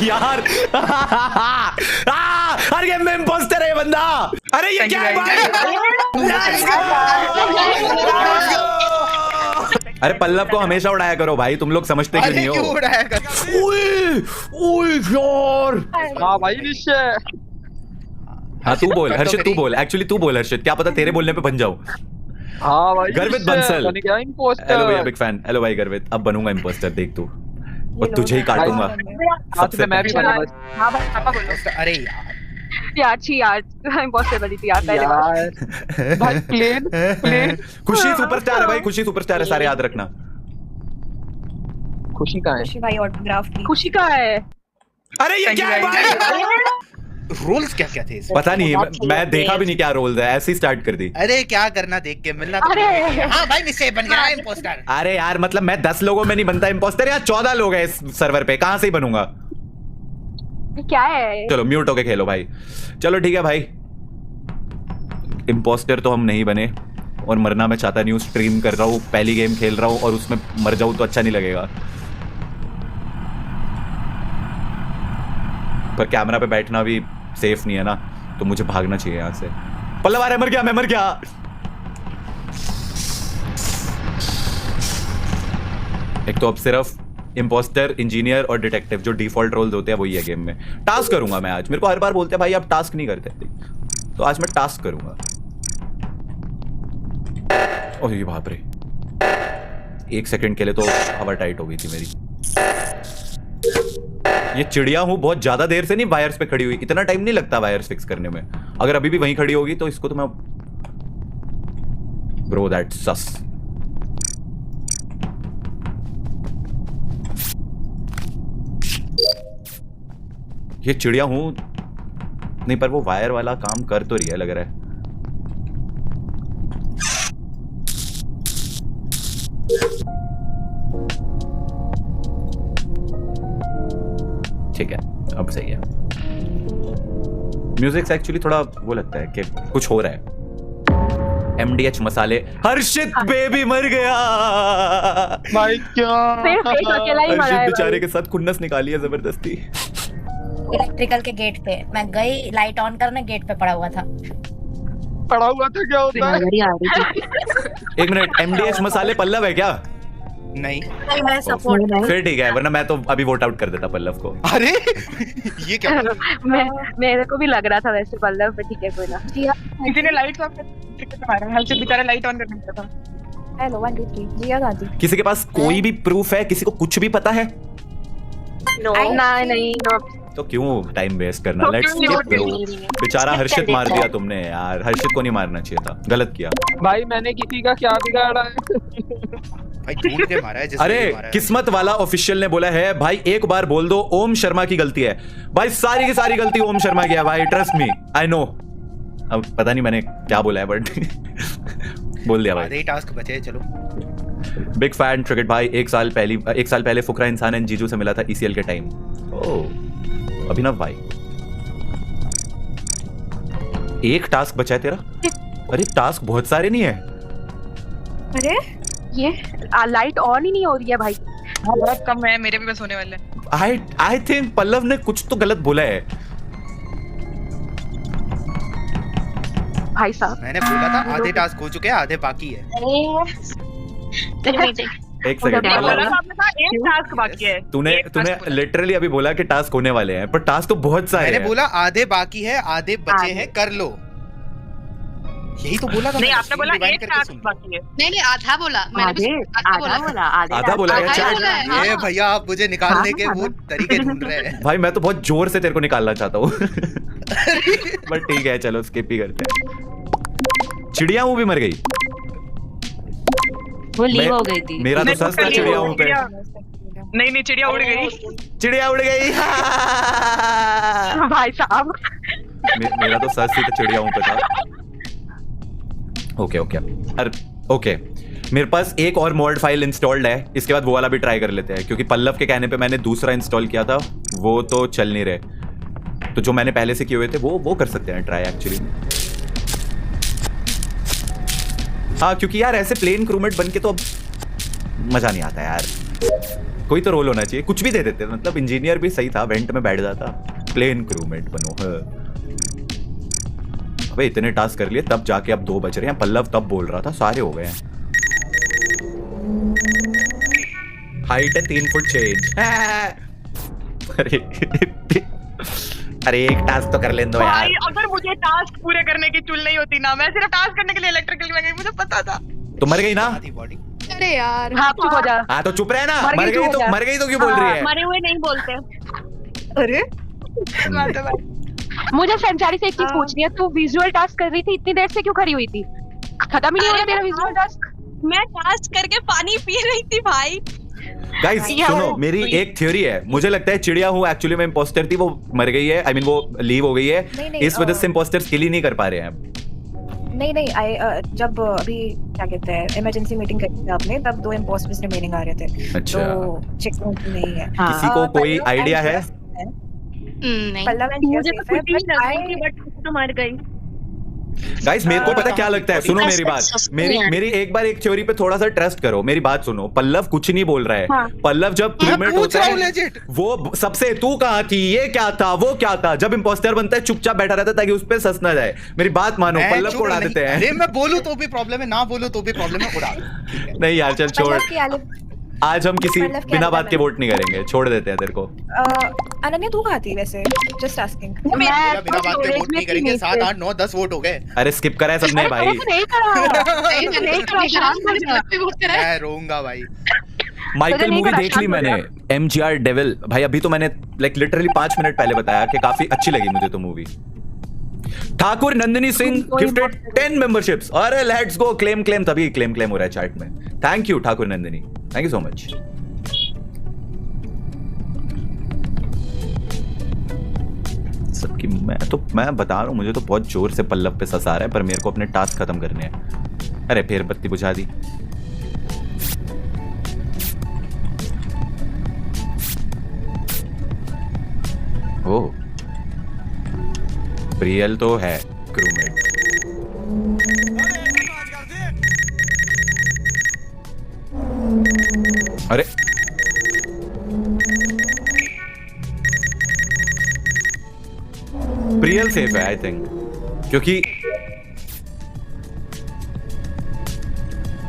यार हर गेम में इम्पोस्टर है बंदा। अरे ये क्या है भाई? Let's go! अरे पल्लव को हमेशा उड़ाया करो भाई, तुम लोग समझते क्यों नहीं हो? क्यों उड़ाया करो? ओए यार। हाँ भाई निश्चय। हाँ तू बोल हर्षित, तू बोल, एक्चुअली तू बोल हर्षित, क्या पता तेरे बोलने पे बन जाऊं। हाँ भाई गर्वित बंसल। बन गया imposter। हेलो भैया, बिग फैन। हेलो भाई गर्वित, अब बनूंगा इम्पोस्टर, देख तू, और तुझे ही काटूंगा सबसे मैं भी बना बस। हाँ भाई पापा बोलो। अरे यार यार इम्पोस्टर बनी थी यार पहले बार। यार भाई प्लेन खुशी सुपरस्टार है भाई, खुशी सुपरस्टार है, सारे याद रखना। खुशी कहाँ है? खुशी भाई ऑटोग्राफ की। खुशी का है। अरे ये क्या है भाई? रोल्स क्या क्या थे इसमें? पता नहीं, मैं देखा भी नहीं क्या रोल्स है, ऐसे ही स्टार्ट कर दी। अरे क्या करना, देख के मिलना तो अरे। हाँ भाई मिसे बन गया इम्पोस्टर। अरे यार मतलब मैं 10 लोगों में नहीं बनता इम्पोस्टर, यार 14 लोग हैं इस सर्वर पे, कहां से ही बनूंगा? ये क्या है? चलो म्यूट होके खेलो भाई। चलो ठीक है भाई, इम्पोस्टर तो हम नहीं बने, और मरना मैं चाहता नहीं हूँ। स्ट्रीम कर रहा हूँ, पहली गेम खेल रहा हूँ और उसमें मर जाऊँ तो अच्छा नहीं लगेगा। पर कैमरा पे बैठना भी सेफ नहीं है ना, तो मुझे भागना चाहिए यहाँ से। पल्लव आ रहा है, मर गया, मैं मर गया। एक तो अब सिर्फ इम्पोस्टर, इंजीनियर और डिटेक्टिव जो डिफॉल्ट रोल्स होते हैं वही है गेम में। टास्क करूंगा मैं आज, मेरे को हर बार बोलते हैं भाई आप टास्क नहीं करते, तो आज मैं टास्क करूंगा। ओह ये बाप रे, 1 सेकंड के लिए तो हवा टाइट हो गई थी मेरी। ये चिड़िया हूं बहुत ज्यादा देर से नहीं वायर्स पे खड़ी हुई, इतना टाइम नहीं लगता वायर्स फिक्स करने में। अगर अभी भी वहीं खड़ी होगी तो इसको तो मैं ब्रो दैट सस। ये चिड़िया हूं नहीं, पर वो वायर वाला काम कर तो रही है लग रहा है। ठीक है अब सही है। म्यूजिक से एक्चुअली थोड़ा वो लगता है कि कुछ हो रहा है। MDH मसाले। हर्षित बेबी मर गया भाई क्या? सिर्फ एक अकेला ही मरा हर्षित है बेचारे भाई। के साथ खुन्नस निकाली है जबरदस्ती। इलेक्ट्रिकल के गेट पे मैं गई, लाइट ऑन करने, गेट पे पड़ा हुआ था। पड़ा हुआ था क्या होता है? एक मिनट, MDH मसाले पल्लव है क्या? नहीं नहीं मैं सपोर्ट। फिर ठीक है, वरना मैं तो अभी वोट आउट कर देता पल्लव को। अरे ये क्या? मेरे को भी लग रहा था वैसे पल्लव पे, ठीक है कोई ना। किसी ने लाइट ऑन कर मारा, हर्षित बेचारा लाइट ऑन करने था। हेलो 1 2 3 जिया गाती। किसी के पास कोई भी प्रूफ है? किसी को कुछ भी पता है? नहीं तो क्यों टाइम वेस्ट करना? Let's skip bro. बेचारा हर्षित मार दिया तुमने यार, हर्षित को नहीं मारना चाहिए था, गलत किया भाई मैंने किसी का क्या बिगाड़ा है? भाई ढूंढ के मारा है जिसने अरे मारा है। किस्मत वाला ऑफिशियल ने बोला है भाई एक बार बोल दो ओम शर्मा की गलती है। भाई सारी की सारी गलती ओम शर्मा की है भाई, ट्रस्ट मी, आई नो। अब पता नहीं मैंने क्या बोला है बट बोल दिया भाई। आधे ही टास्क बचे, चलो। बिग फैन ट्रिगर्ड भाई, 1 साल पहले फुकरा इंसान एंड जीजू से मिला था ECL के टाइम। ओह अभिनव भाई, एक टास्क बचा है तेरा? अरे टास्क बहुत सारे नहीं है। अरे ये लाइट ऑन ही नहीं हो रही है भाई। हाँ बहुत कम है, मेरे भी बस होने वाले हैं। आई थिंक पल्लव ने कुछ तो गलत बोला है। भाई साहब मैंने बोला था आधे टास्क हो चुके हैं, आधे बाकी है। एक सेकंड, नहीं बोला था आपने, कहा एक टास्क बाकी है। तूने लिटरली अभी बोला कि टास्क होने वाले हैं, पर टास्क तो बहुत सारे मैंने हैं। बोला आधे बाकी है, आधे बचे हैं, कर लो। यही तो बोला था। नहीं मैंने, आपने बोला rewind एक करके टास्क सुन। बाकी है। नहीं आधा बोला मैंने भी आधा बोला आधा बोला है, आधा अच्छा। बोला है। ये भैया आप मुझे निकालने के वो तरीके ढूंढ रहे हैं। भाई मैं तो बहुत जोर से तेरे को निकालना चाहता हूँ बट ठीक है चलो स्किप ही करते हैं। चिड़िया हूँ भी मर गई, वो लीव हो गई थी। मेरा तो सच था चिड़िया हूँ पे। नहीं चिड़िया उड़ गई। चिड़िया उड़ गई भाई साहब मेरा तो सच ही तो चिड़िया हूँ पे था। ओके ओके मेरे पास एक और मॉड फाइल इंस्टॉल्ड है, इसके बाद वो वाला भी ट्राई कर लेते हैं, क्योंकि पल्लव के कहने पे मैंने दूसरा इंस्टॉल किया था, वो तो चल नहीं रहे। तो जो मैंने पहले से किए हुए थे वो कर सकते हैं ट्राई एक्चुअली। हाँ क्योंकि यार ऐसे प्लेन क्रूमेट बन के तो अब मजा नहीं आता यार। कोई तो रोल होना चाहिए, कुछ भी दे देते, मतलब इंजीनियर भी सही था, वेंट में बैठ जाता, प्लेन क्रूमेट बनो। अबे इतने टास्क कर लिए तब जाके अब 2 बच रहे हैं। पल्लव तब बोल रहा था सारे हो गए हैं। हाइट है 3 फुट चेंज। अरे एक टास्क तो कर लें दो यार। भाई अगर मुझे टास्क पूरे करने की चुल नहीं होती ना, मैं सिर्फ टास्क करने के लिए इलेक्ट्रिकल में गई, मुझे पता था। तो मर गई ना? आधी बॉडी। अरे यार हाँ चुप हो जा। हाँ तो चुप रहे ना। मर गई तो हो जा। मर गई तो क्यों बोल रही है? मरे हुए नहीं बोलते। अरे बात है भाई। मुझे संचारी से एक चीज पूछनी है, तू विजुअल टास्क कर रही थी इतनी देर से, क्यों खड़ी हुई थी? खत्म ही नहीं हो रहा तेरा विजुअल टास्क? मैं टास्क करके पानी पी रही थी भाई। गाइस सुनो, मेरी एक थ्योरी है। मुझे लगता है चिड़िया हूँ एक्चुअली में इम्पोस्टर थी, वो मर गई है, आई मीन वो लीव हो गई है, नहीं, इस वजह से इम्पोस्टर्स किल ही नहीं कर पा रहे हैं अब। नहीं जब अभी क्या कहते हैं इमरजेंसी मीटिंग करी थी आपने, तब 2 इम्पोस्टर्स रिमेनिंग आ रहे थे। अच्छा। तो चेक नहीं है। किसी को कोई आइडिया है? नहीं पल्लव एंड मुझे जिया तो safe है, कुछ but नहीं I- थी, बट तो मर गई। गाइस मेरे को पता क्या लगता है, सुनो मेरी बात, सस्पेंस। मेरी एक बार एक थ्योरी पे थोड़ा सा ट्रस्ट करो। मेरी बात सुनो, पल्लव कुछ नहीं बोल रहा है। हाँ। पल्लव जब मैं क्रूमेट पूछ होता रहा हूँ है legit। वो सबसे तू कहाँ थी, ये क्या था, वो क्या था, जब इंपोस्टर बनता है चुपचाप बैठा रहता है ताकि उस पे सस ना जाए। मेरी बात मानो, मैं पल्लव चुप को उड़ा नहीं- देते अरे हैं। मैं बोलूं तो भी प्रॉब्लम है, ना बोलूं तो भी प्रॉब्लम है, उड़ा दो। ठीक है। नहीं यार चल छोड़, पल्लव की आलिफ आज हम किसी पल्लव क्या बिना बात था के मैंने? वोट नहीं करेंगे, छोड़ देते हैं तेरे को। अनन्या तू कहाँ थी वैसे? Just asking. बोला बिना बात के वोट नहीं करेंगे। 7 8 9 10 वोट हो गए। अरे स्किप करा है सबने भाई। नहीं करा। नहीं, मैंने नहीं करा, शांत हो जा। पे वोट करा है। मैं रोऊंगा भाई। माइकल नहीं मूवी करा, देख ली शांत हो मैंने, MGR डेविल भाई। अभी तो मैंने लाइक लिटरली 5 मिनट पहले बताया कि काफी अच्छी लगी मुझे तो movie. Thakur Nandini Singh gifted 10 memberships. अरे लेट्स गो, क्लेम तभी क्लेम हो रहा है चैट में। Thank you Thakur Nandini, thank you so much. सबकी मैं बता रहा हूँ, मुझे तो बहुत जोर से पल्लव पे ससा रहा है, पर मेरे को अपने टास्क खत्म करने हैं। अरे फिर बत्ती बुझा दी। ओ प्रियल तो है क्रूमेट। अरे प्रियल सेफ है आई थिंक, क्योंकि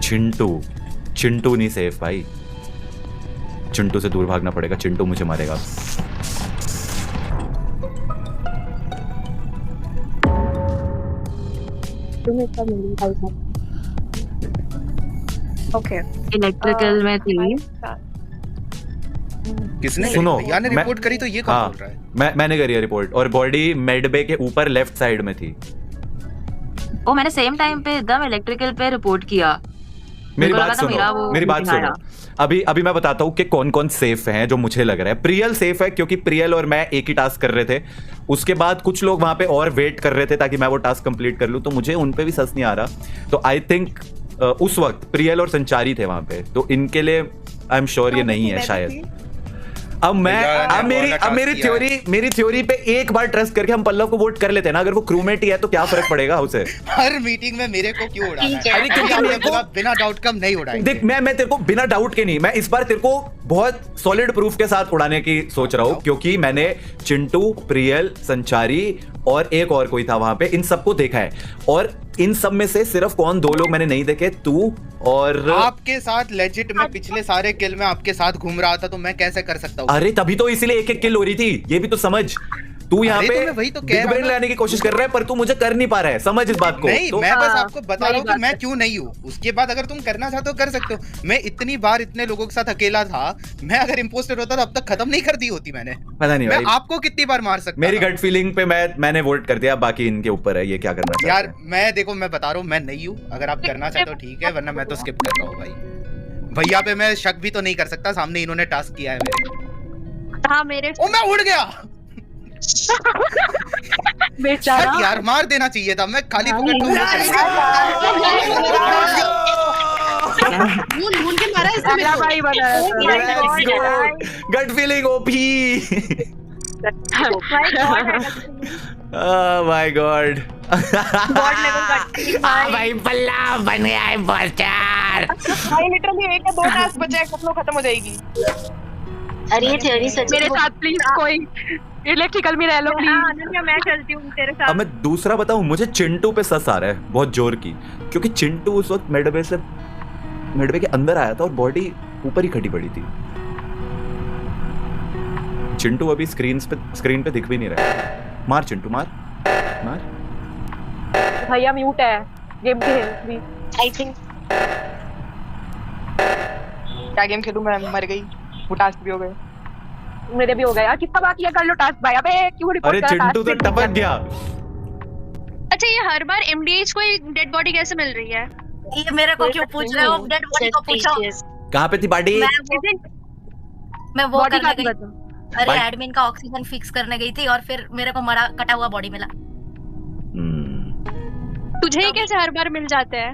चिंटू नहीं सेफ भाई। चिंटू से दूर भागना पड़ेगा, चिंटू मुझे मारेगा। ओके इलेक्ट्रिकल में थी। किसने करी? सुनो, भैया ने मैं- रिपोर्ट करी तो ये कौन हाँ बोल रहा है? मैंने करी है रिपोर्ट, और बॉडी मेडबे के ऊपर लेफ्ट साइड में थी। वो मैंने सेम टाइम पे एकदम इलेक्ट्रिकल पे रिपोर्ट किया। मेरी को बात लगा था मेरा सुनो, वो मेरी बात दिखाया। सुनो। अभी मैं बताता हूँ कि कौन कौन सेफ हैं जो मुझे लग रहा है। प्रियल सेफ है क्योंकि प्रियल और मैं एक ही टास्क कर रहे थे। उसके बाद कुछ लोग वहां पे और वेट कर रहे थे ताकि मैं वो टास्क कंप्लीट कर लूं, तो मुझे उन पे भी सस नहीं आ रहा। तो आई थिंक उस वक्त प्रियल और संचारी थे वहां पे, तो इनके लिए आई एम श्योर ये नहीं है शायद। अब भैया ने मेरी थ्योरी पे एक बार ट्रस्ट करके हम पल्लव को वोट कर लेते हैं ना। अगर वो क्रूमेट ही है तो क्या फर्क पड़ेगा उसे। हर मीटिंग में मेरे को क्यों उड़ाना ठीक है? है। अरे क्योंकि आपने मेरे को- बोला बिना डाउट कम नहीं उड़ाएंगे। देख मैं तेरे को बिना डाउट के नहीं, मैं इस बार तेरे को बहुत सॉलिड प्रूफ के साथ उड़ाने की सोच रहा हूँ, क्योंकि मैंने चिंटू, प्रियल, संचारी और एक और कोई था वहां पे, इन सबको देखा है। और इन सब में से सिर्फ 2 लोग मैंने नहीं देखे, तू और आपके साथ लेजिट में पिछले सारे किल में आपके साथ घूम रहा था, तो मैं कैसे कर सकता हूँ? अरे तभी तो इसीलिए एक किल हो रही थी, ये भी तो समझ। तू यहाँ अरे पे तो मैं वही तो कह बिग रहा ब्रेन हूँ ना। लाने की कोशिश कर रहा है, पर तू मुझे कर नहीं पा रहा है, समझ इस बात को। नहीं, तो मैं बस हाँ, आपको बता वही रहा हूँ कि बात मैं है। क्यों नहीं हूँ। उसके बाद अगर तुम करना चाहते हो कर सकते हो। मैं इतनी बार इतने लोगों के साथ अकेला था, मैं अगर इम्पोस्टर होता तो अब तक खत्म नहीं कर दी होती मैंने। पता नहीं मैं भाई, आपको कितनी बार मार सकता मेरी था? गट फीलिंग पे मैंने वोट कर दिया, बाकी इनके ऊपर है ये क्या करना चाहते यार हैं। मैं देखो, मैं बता रहा हूँ मैं नहीं हूँ। अगर आप करना चाहते हो ठीक है, वरना मैं तो स्किप कर रहा हूँ भाई। भैया पे मैं शक भी तो नहीं कर सकता, सामने इन्होंने टास्क किया है मेरे। हाँ मेरे ओ मैं उड़ गया। बेचारा। शक यार, मार देना चाहिए था। मैं खाली पकड़ ढूंढ के मारा इसने मेरे अगला को। भाई बनाया था। Gut feeling OP. My god. भाई पल्ला बन गया है बच्चा। भाई लिटरली 1 या 2 टास्क बचे हैं, खत्म हो जाएगी। अरे ये थ्योरी सच मेरे साथ प्लीज कोई इलेक्ट्रिकल में रह लो प्लीज। अनन्या मैं चलती हूँ तेरे अब साथ। मैं दूसरा बताऊं, मुझे चिंटू पे सस आ रहा है बहुत जोर की, क्योंकि चिंटू उस वक्त मेडबे के अंदर आया था और बॉडी ऊपर ही खड़ी पड़ी थी। चिंटू अभी स्क्रीन पे दिख भी नहीं रहा है। मार चिंटू, मार मार। भैया म्यूट है, गेम खेल प्लीज। आई थिंक क्या गेम खेलूं मैं, मर गई, वो टास्क भी हो गए। मेरे भी हो गया। कितना बाकी है, कर लो टास्क भाई। अबे क्यों रिपोर्ट अरे कर रहा चिंटू तो टपक गया। अच्छा ये हर बार एमडीएच को डेड बॉडी कैसे मिल रही है? ये मेरे को क्यों पूछ रहे हो? डेड बॉडी को पूछो। कहाँ पे थी बॉडी? मैं वो बॉडी करने का गई। अरे एडमिन का ऑक्सीजन फिक्स करने गई थी और फिर मेरे को मरा कटा हुआ बॉडी मिला। तुझे ही कैसे हर बार मिल जाते हैं?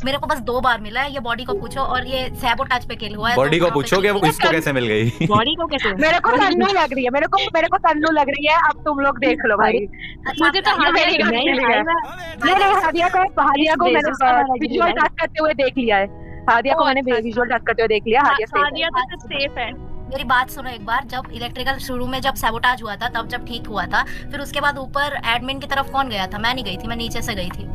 मेरे को बस 2 बार मिला है। ये बॉडी को पूछो और ये सैबोटाज पे किल हुआ है। बॉडी तो को पूछोगे वो इसको कैसे मिल गई? बॉडी को कैसे मेरे को तन्नू लग रही है, मेरे को तन्नू लग रही है। अब तुम लोग देख लो भाई। मुझे तो ये मेरी गलती है। नहीं हादिया को मैंने विजुअल टास्क करते हुए देख लिया है। हादिया को मैंने विजुअल टास्क करते हुए देख लिया। हादिया तो सेफ है। मेरी बात सुनो एक बार। जब इलेक्ट्रिकल शुरू में जब सैबोटाज हुआ था तब जब ठीक हुआ था, फिर उसके बाद ऊपर एडमिन की तरफ कौन गया था? मैं नहीं गई थी, मैं नीचे से गई थी।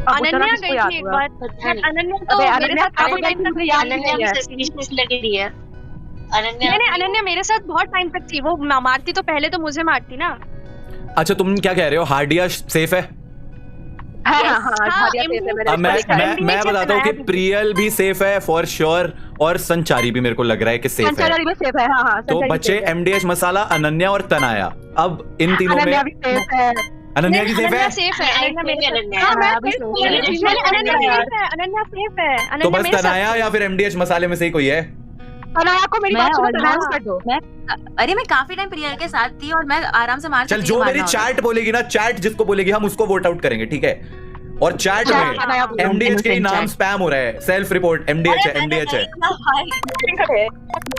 अनन्या गई थी एक बार। अनन्या तो मेरे साथ काफी टाइम तक याद नहीं है। सस्पिशियस लग रही है अनन्या मेरे साथ बहुत टाइम तक थी। वो मारती तो पहले तो मुझे मारती ना। अच्छा तुम क्या कह रहे हो, हार्डिया सेफ है? अब मैं बताता हूँ कि प्रियल भी सेफ है फॉर श्योर, और संचारी भी मेरे को लग रहा है कि सेफ है। तो बच्चे एमडीएच मसाला, अनन्या और तनाया। अब इन तीनों में अनन्या की सेफ है? सेफ है। अनन्या सेफ है। तो बस तनाया या फिर एमडीएच मसाले में से ही कोई है? तनाया को मेरी बात सुनो, तनाया को कर दो। अरे मैं काफी टाइम प्रियल के साथ थी और मैं आराम से मार चल सकती जो थी, मेरी मारना चैट बोलेगी ना, चैट जिसको बोलेगी हम उसको वोट आउट करेंगे, ठीक है? और चैट में एमडीएच के ही नाम स्पैम हो रहा है। सेल्फ रिपोर्ट एमडीएच है, एमडीएच है।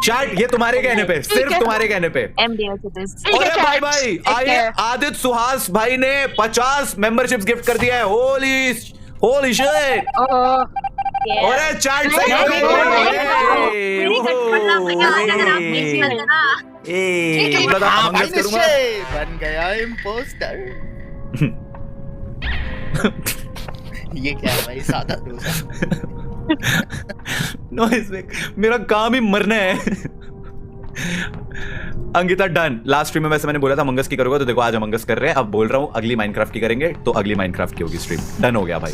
चैट ये तुम्हारे कहने पे, सिर्फ तुम्हारे कहने पे। अरे भाई आइए, आदित्य सुहास भाई ने 50 मेंबरशिप्स गिफ्ट कर दिया है। Holy shit. अरे चैट सही हो बन गया इम्पोस्टर। ये क्या है भाई, सादा डोसा। नो इसमें मेरा काम ही मरना है। अंकिता डन। लास्ट स्ट्रीम में वैसे मैंने बोला था मंगस की करोगे, तो देखो आज मंगस कर रहे हैं। अब बोल रहा हूँ अगली माइनक्राफ्ट की करेंगे, तो अगली माइनक्राफ्ट की होगी स्ट्रीम। डन हो गया भाई।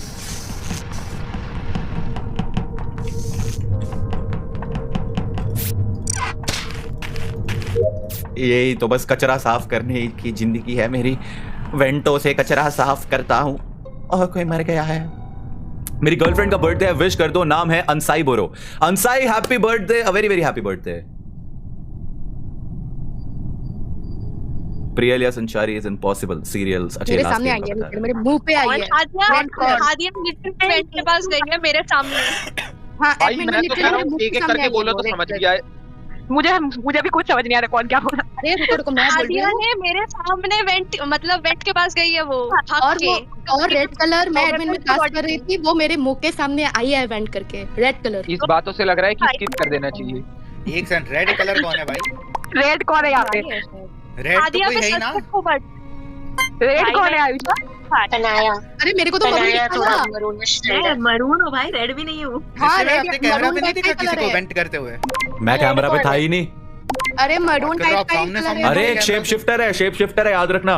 यही तो बस कचरा साफ करने की जिंदगी है मेरी। वेंटो से कचरा साफ करता हूं और कोई मर गया है। मेरी गर्लफ्रेंड का बर्थडे है, विश कर दो। नाम है Ansai Boro. Ansai happy birthday, a very very happy birthday. Priyal या संचारी इज इम्पॉसिबल सीरियल्स। अच्छा मेरे सामने आई है, मेरे मुंह पे आई है। हादिया लिटिल के पास गई है मेरे सामने। हां भाई मैं तो कह रहा हूं एक एक करके बोलो तो समझ गया है। मुझे भी कुछ समझ नहीं आ रहा कौन क्या बोल रहा। अरे रुको मैं बोल रही हादिया हूं। ने मेरे सामने वेंट के पास गई है वो। और रेड कलर मैं एडमिन में पास कर रही थी, वो मेरे मुंह के सामने आई है वेंट करके। रेड कलर इस बातों से लग रहा है कि स्किप कर देना चाहिए। एक सेकंड, रेड कलर कौन है भाई? रेड कौन है यहाँ पे? रेड तो कोई है ही ना। रेड कौन है आयुषा? तनाया। अरे मेरे को तो तनाया थोड़ा पता मरून मरून हो भाई, रेड भी नहीं हूँ। हां रेड रेड कैमरा पे नहीं देखा किसी को वेंट करते हुए? मैं कैमरा पे था ही नहीं। अरे मरून टाइप का सामने कलर है। अरे एक शेप शिफ्टर है, शेप शिफ्टर है, याद रखना।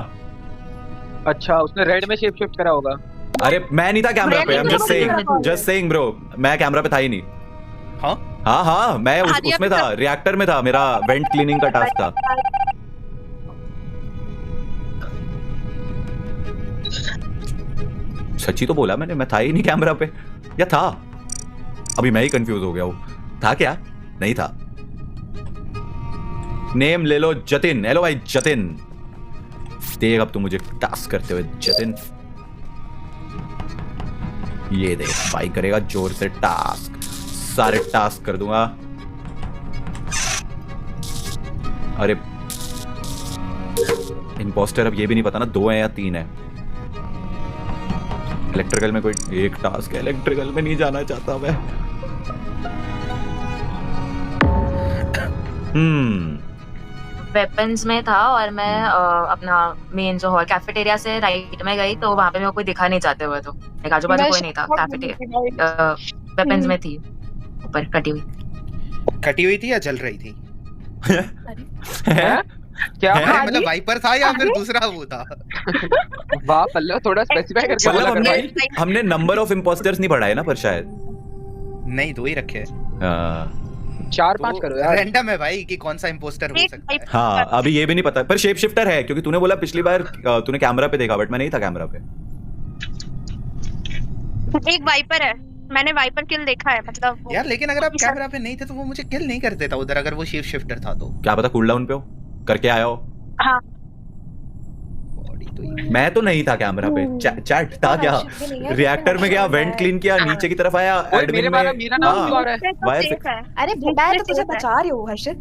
अच्छा उसने रेड में शेप शिफ्ट करा होगा। अरे मैं नहीं था कैमरा पे, जस्ट सेइंग ब्रो, मैं कैमरा पे था ही नहीं। हाँ हाँ मैं उसमें था, रिएक्टर में था, मेरा वेंट क्लीनिंग का टास्क था। सच्ची तो बोला मैंने, मैं था ही नहीं कैमरा पे, या था? अभी मैं ही कंफ्यूज हो गया हूँ। था क्या? नहीं था। नेम ले लो जतिन। हेलो भाई जतिन, देख अब तू मुझे टास्क करते हुए जतिन। ये देख भाई करेगा जोर से टास्क, सारे टास्क कर दूंगा। अरे इंपोस्टर अब ये भी नहीं पता ना 2 है या 3 है। इलेक्ट्रिकल में कोई एक टास्क है, इलेक्ट्रिकल में नहीं जाना चाहता मैं। वेपन्स में था और मैं अपना मेन जो हॉल कैफेटेरिया से राइट में गई तो वहाँ पे मेरे को कोई दिखा नहीं जाते हुए, तो एक आजू बाजू कोई नहीं था। कैफेटेरिया वेपन्स में थी, ऊपर कटी हुई थी या जल रही थी? क्या मतलब वाइपर था या फिर दूसरा वो था? वाह पल्लव, थोड़ा स्पेसिफाई करके बोला कर भाई। हमने नंबर ऑफ इम्पोस्टर्स नहीं पढ़ा है ना, पर शायद नहीं 2 ही रखे हैं। 4-5 करो यार। रैंडम है भाई कि कौन सा इंपोस्टर हो सकता है। हाँ अभी ये भी नहीं पता, पर शेप शिफ्टर है क्योंकि तूने बोला पिछली बार तूने कैमरा पे देखा, बट मैं नहीं था कैमरा पे। एक वाइपर है, मैंने वाइपर किल देखा है, मतलब यार लेकिन अगर आप कैमरा पे नहीं थे तो वो मुझे किल नहीं कर देता उधर, अगर वो शेप शिफ्टर था तो। क्या पता कूल डाउन पे हो, करके आया हो। हाँ मैं तो नहीं था कैमरा पे, चैट था क्या? रिएक्टर में गया, वेंट क्लीन किया, नीचे की तरफ आया, एडमिन में। मेरा नाम क्यों आ रहा है? अरे मैं तो तुझे बचा रही हूँ हर्षित।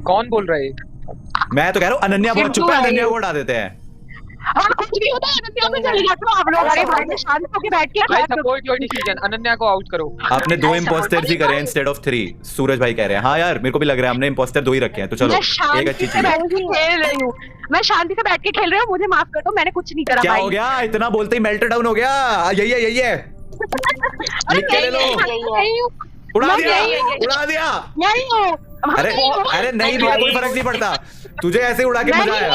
कौन बोल रहा है? मैं तो कह रहा हूँ अनन्या बहुत चुप है, अनन्या को उड़ा देते हैं। कुछ भी होता है अनन्या में चले जाते हो आप लोग। अरे भाई शांत होके बैठ के भाई सपोर्ट योर डिसीजन, अनन्या को आउट करो। आपने 2 इंपोस्टर्स ही करे इंस्टेड ऑफ 3, सूरज भाई कह रहे हैं। हाँ यार मेरे को भी लग रहा है हमने इंपोस्टर 2 ही रखे हैं, तो चलो एक अच्छी चीज है। खेल रही हूँ मैं, शांति से बैठ के खेल रही हूँ, मुझे माफ कर दो, मैंने कुछ नहीं करा। क्या हो गया? इतना बोलते ही मेल्ट डाउन हो गया। यही है ले लो, उड़ा दिया। अरे नहीं भी कोई फर्क नहीं पड़ता, तुझे ऐसे उड़ा के मजा आया।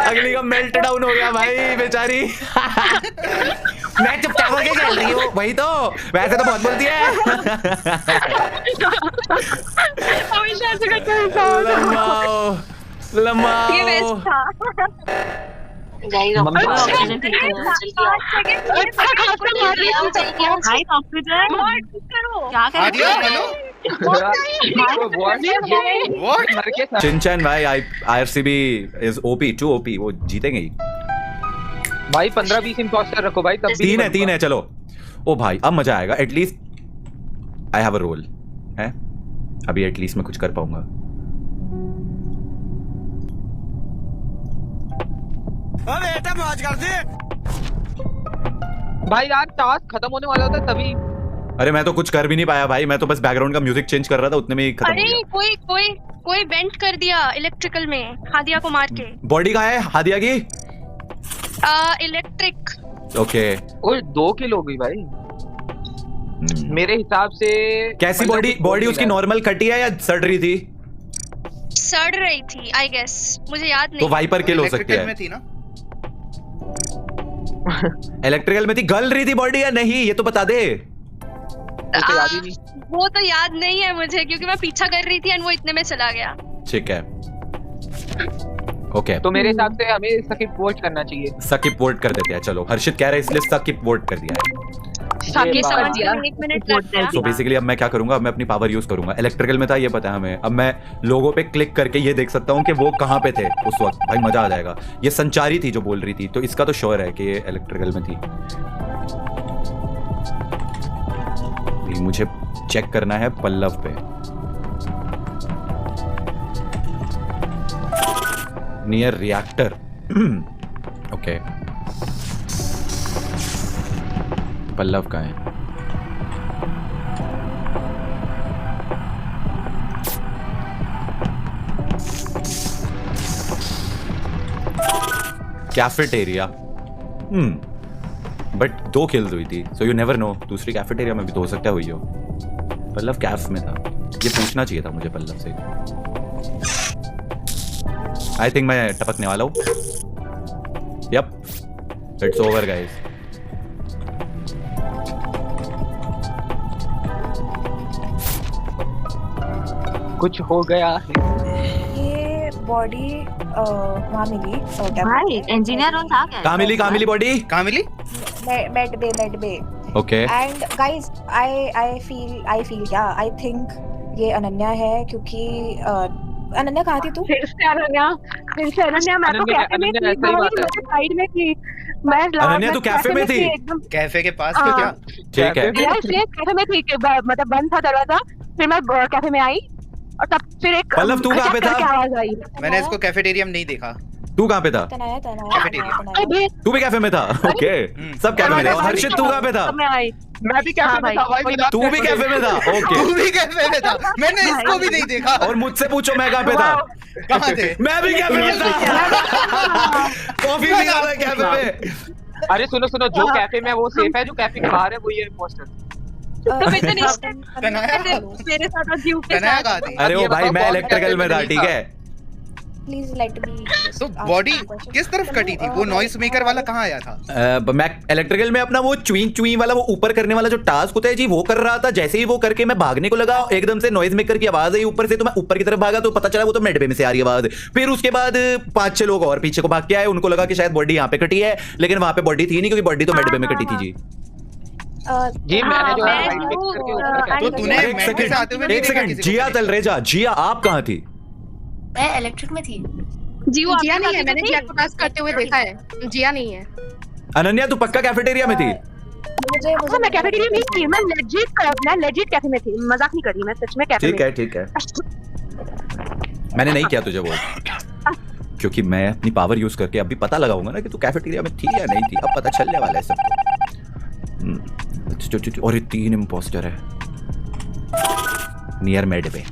अगली का मेल्ट डाउन हो गया भाई बेचारी। मैं चुपचाप होके खेल रही हूँ, वही तो, वैसे तो बहुत बोलती है। लम्बाओ ये वेस्ट था। चिंचन भाई RCB is OP, too OP, वो जीतेंगे ही भाई। 15-20 इंपोस्टर रखो भाई, तब 3 है चलो। ओ भाई अब मजा आएगा, at least I have a role है, अभी एटलीस्ट मैं कुछ कर पाऊंगा। बेटा मौज कर दे भाई यार, टास्क खत्म होने वाला था तभी। अरे मैं तो कुछ कर भी नहीं पाया भाई, मैं तो बस बैकग्राउंड का म्यूजिक चेंज कर रहा था, उतने में ही खत्म हो गया। कोई वेंट कर दिया इलेक्ट्रिकल में, हादिया को मार के। बॉडी कहाँ है हादिया की? इलेक्ट्रिक। ओके ओए 2 किल हो गई भाई मेरे हिसाब से। कैसी बॉडी उसकी नॉर्मल कटी है या सड़ रही थी? सड़ रही थी आई गेस, मुझे याद नहीं। तो वाइपर किल हो सकती है। में थी ना? इलेक्ट्रिकल में थी, गल रही थी बॉडी या नहीं, ये तो बता दे। तो याद ही नहीं। वो तो याद नहीं है मुझे, क्योंकि मैं पीछा कर रही थी एंड वो इतने में चला गया। ठीक है ओके, तो मेरे हिसाब से हमें स्किप वोट करना चाहिए। स्किप वोट कर देते हैं चलो, हर्षित कह रहा है इसलिए स्किप वोट कर दिया है। तो बेसिकली अब मैं क्या करूंगा, अब मैं अपनी पावर यूज करूंगा। इलेक्ट्रिकल में था ये पता है हमें, अब मैं लोगों पे क्लिक करके ये देख सकता हूँ कि वो कहाँ पे थे उस वक्त। भाई मजा आ जाएगा। ये संचारी थी जो बोल रही थी, तो इसका तो श्योर है कि ये इलेक्ट्रिकल में थी। मुझे चेक करना है पल्लव पे। Near reactor. ओके पल्लव का है। कैफेटेरिया। बट 2 किल्स हुई थी, सो यू नेवर नो, दूसरी कैफेटेरिया में भी तो हो सकता है हुई हो। पल्लव कैफ में था, ये पूछना चाहिए था मुझे पल्लव से। आई थिंक मैं टपकने वाला हूँ। Yup it's over guys. कुछ हो गया है। ये बॉडी वहाँ मिली भाई इंजीनियर रूम था क्या? कहाँ मिली बॉडी? कहाँ मिली? मेड बे। Okay and guys I feel क्या, आई थिंक ये अनन्या है, क्योंकि अनन्या कहाँ थी तू? फिर से अनन्या मैं तो कैफे में थी, साइड में थी मैं। अनन्या तू कैफे में थी? कैफे के पास तो क्या? ठीक है इसलिए कैफे में थी, मतलब बंद था दरवाजा, फिर मैं कैफे में आई और तब फिर एक पल्लव, तू कहाँ पे था? करके आवाज आई। मैंने इसको कैफेटेरिया में नहीं देखा। तू कहाँ पे था? तनाया कैफेटेरिया। तू भी कैफे में था? ओके, सब कैफे में थे। और हर्षित तू कहाँ पे था? मैं आई। मैं भी कैफे में था भाई, मिला। तू भी कैफे में था? ओके, तू भी कैफे में था? मैंने इसको भी नहीं देखा। और मुझसे पूछो मैं कहाँ पे था? कहाँ थे? मैं भी कैफे में था। कॉफी पी रहा था कैफे में। अरे सुनो सुनो, जो कैफे में है वो सेफ है, जो कैफे के बाहर है वो ये इम्पोस्टर। मेरे साथ जीव के तनाया साथ कहाँ थी? अरे ओ भाई, मैं इलेक्ट्रिकल में था, ठीक है? Please let me. तो बॉडी किस तरफ कटी थी? वो नॉइस मेकर वाला कहाँ आया था? मैं इलेक्ट्रिकल में अपना वो चुई वाला, वो ऊपर करने वाला जो टास्क होता है जी, वो कर रहा था। जैसे ही वो करके मैं भागने को लगा, एकदम से नॉइज मेकर की आवाज आई ऊपर से, तो मैं ऊपर की तरफ भागा, तो पता चला वो तो मेडबे में से आ रही आवाज। फिर उसके बाद 5-6 लोग और पीछे को भाग के आए, उनको लगा कि शायद बॉडी यहाँ पे कटी है, लेकिन वहां पे बॉडी थी नहीं, क्योंकि बॉडी तो मेडबे में कटी थी जी। जी मैंने जो है राइट क्लिक करके ऊपर तो तूने एक मेडबे से आते हुए नहीं सेकंड, एक देखा सेकंड, किसी को? जिया तलरेजा, जिया आप कहाँ थी? मैं इलेक्ट्रिक में थी। जीव जिया नहीं है, मैंने जिया को टास्क करते हुए देखा है। जिया नहीं है। अनन्या तू पक्का कैफेटेरिया में थी? मुझे हाँ, मैं कैफेटेरिया में थी। मैं लेजिट कैफे में थी, मजाक नहीं कर रही, मैं सच में कैफे में। ठीक है। मैंने नहीं किया तुझे वो, क्योंकि मैं अपनी पावर यूज करके अभी पता लगाऊंगा ना कि तू कैफेटेरिया में थी या नहीं थी। अब पता चलने वाला है सबको। और ये 3 इम्पोस्टर है नियर मेडबे।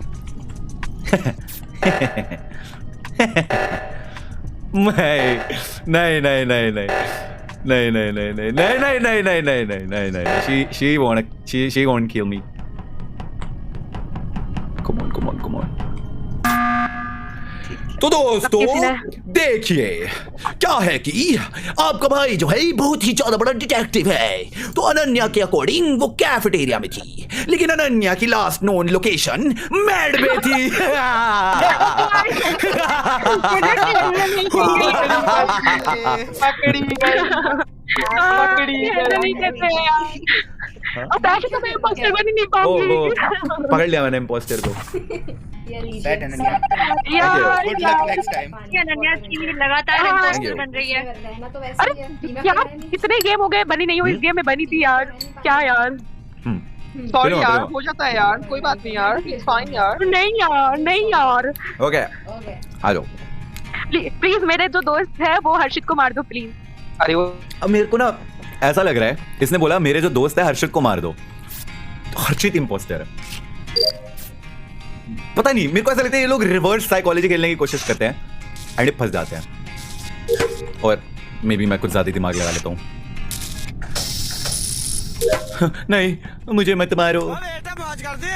नहीं, she won't kill me. Come on. तो दोस्तों देखिए क्या है कि आपका भाई जो है बहुत ही ज्यादा बड़ा डिटेक्टिव है। तो अनन्या के अकॉर्डिंग वो कैफेटेरिया में थी, लेकिन अनन्या की लास्ट नोन लोकेशन मैड में थी। पकड़ लिया मैंने इम्पोस्टर को। That अनन्या। यार, Good luck next time. Ananya की लगातार इम्पोस्टर बन रही है। अरे यार, कितने गेम हो गए बनी नहीं हुई, इस गेम में बनी थी यार। क्या यार? सॉरी यार, हो जाता है यार, कोई बात नहीं यार, इट्स फाइन यार। नहीं यार। ओके, आ जाओ प्लीज मेरे जो दोस्त है वो हर्षित को मार दो प्लीज। अरे वो अब मेरे को ना ऐसा लग रहा है, इसने बोला मेरे जो दोस्त है हर्षित को मार दो, तो हर्षित इम्पोस्टर है। पता नहीं, मेरे को ऐसा लगता है ये लोग रिवर्स साइकोलॉजी खेलने की कोशिश करते हैं एंड फंस जाते हैं। और मे बी मैं कुछ ज्यादा दिमाग लगा लेता हूँ। नहीं, मुझे मत मारो। बेटा मौज कर दे।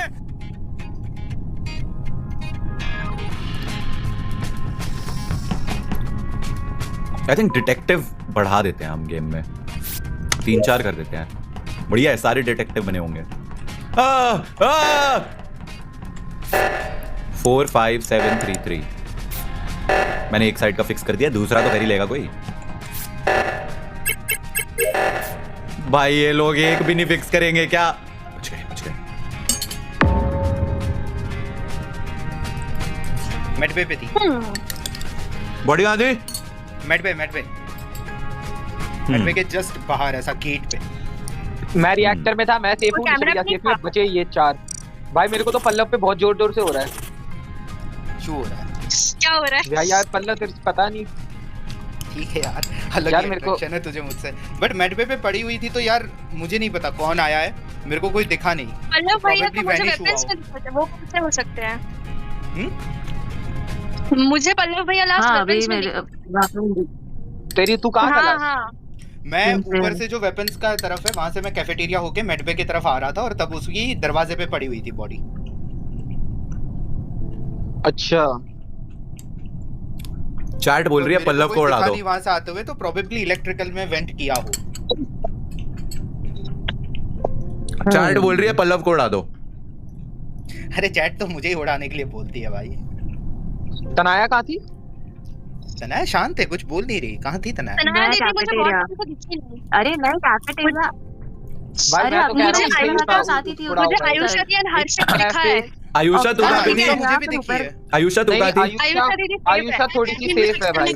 आई थिंक डिटेक्टिव बढ़ा देते हैं हम गेम में, 3-4 कर देते हैं। बढ़िया है, सारे डिटेक्टिव बने होंगे। 4 5 7 3 3। मैंने एक साइड का फिक्स कर दिया, दूसरा तो कर ही लेगा कोई। भाई ये लोग एक भी नहीं फिक्स करेंगे क्या? बच गए। मेडबे पे थी। बॉडी कहाँ थी? मेडबे के जस्ट बाहर, ऐसा गेट पे। मैं रिएक्टर में था, मैं सेफ हूँ, सेफ में बचे ये 4। भाई मेरे को तो पल्लव पे बहुत जोर से हो रहा है। क्यों हो रहा है? क्या हो रहा है यार पल्लव तेरे पता नहीं। ठीक है यार, अलग यार मेरे को है तुझे मुझसे, बट मेडबे पे पड़ी हुई थी तो यार मुझे नहीं पता कौन आया है, मेरे को कोई दिखा नहीं। पल्लव भैया तो मुझे वेपन्स में दिखते हैं, वो कैसे हो सकते हैं? मुझे पल्लव भैया लास्ट वेपन्स में तेरी तू कहाँ था? हाँ। मैं ऊपर से जो वेपन्स का तरफ है वहां से मैं कैफेटेरिया होके मेडबे की तरफ आ रहा था, और तब उसकी दरवाजे पे पड़ी हुई थी बॉडी। अच्छा, चैट बोल रही है पल्लव को उड़ा दो। वहां से आते हुए तो प्रोबेबली इलेक्ट्रिकल में वेंट किया हो। चैट बोल रही है पल्लव को उड़ा दो। अरे चैट तो मुझे ही उड़ाने के लिए बोलती है भाई। तनाया कहाँ थी? तनाया शांत है, कुछ बोल नहीं रही। कहाँ थी तनाया? तनाया दीदी मुझे बहुत टाइम से दिखी नहीं। अरे नहीं, कैफेटेरिया। अरे मुझे आयुषा थी और हर्षित दिखा है। आयुषा तू कहाँ पे थी? मुझे भी दिखी है। आयुषा तू कहाँ थी? आयुषा थोड़ी सी सेफ है भाई।